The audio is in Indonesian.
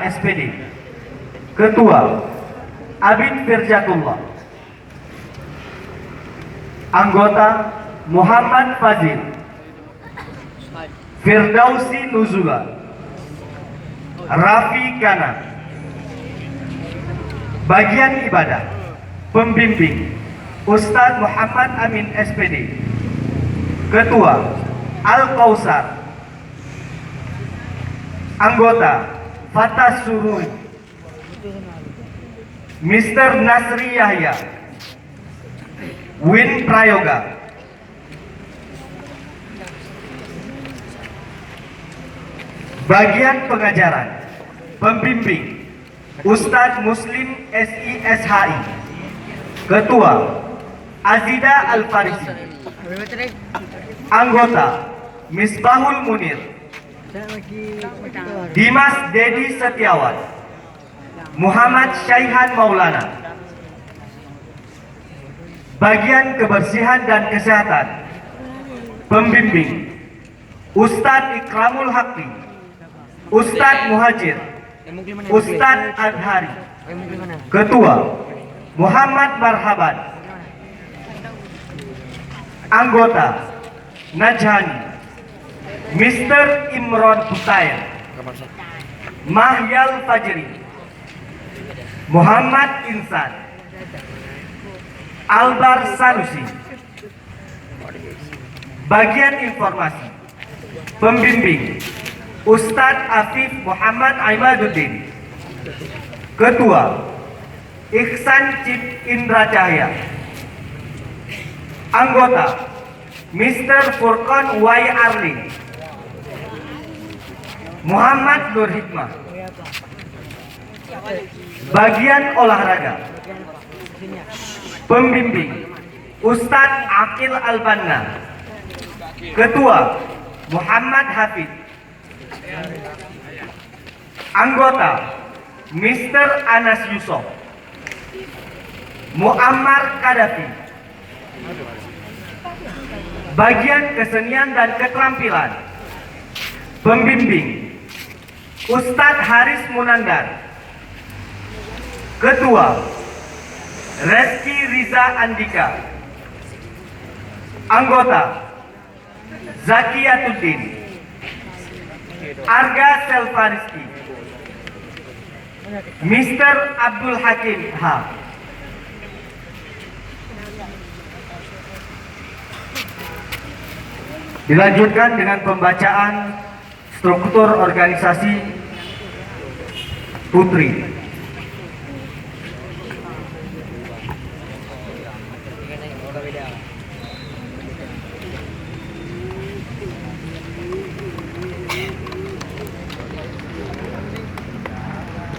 SPD. Ketua Abid Firjatullah. Anggota Muhammad Fazil, Firdausi Nuzula, Rafi Kana. Bagian ibadah pembimbing Ustadz Muhammad Amin SPD. Ketua Al-Kausar. Anggota Fatah Sururi, Mr. Nasri Yahya, Win Prayoga. Bagian pengajaran pembimbing Ustadz Muslim SISHI. Ketua Azida Al-Farisi. Anggota Misbahul Munir, Dimas Dedi Setiawan, Muhammad Syaihan Maulana. Bagian kebersihan dan kesehatan pembimbing Ustadz Ikramul Hakki, Ustadz Muhajir, Ustadz Adhari. Ketua Muhammad Marhaban. Anggota Najhani, Mr. Imron Hutair, Mahyal Fajri, Muhammad Insan, Albar Sanusi. Bagian informasi pembimbing Ustadz Afif Muhammad Aimaduddin. Ketua Ihsan Cip Indra Cahya. Anggota Mr. Furqan Y. Arling, Muhammad Nur Hikmah. Bagian olahraga pembimbing Ustadz Akil Albanna. Ketua Muhammad Hafid. Anggota Mr. Anas Yusof, Muammar Kadafi. Bagian kesenian dan keterampilan pembimbing Ustadz Haris Munandar. Ketua Reski Riza Andika. Anggota Zakiyatuddin, Arga Selfariski, Mr. Abdul Hakim H. Dilanjutkan dengan pembacaan struktur organisasi Putri.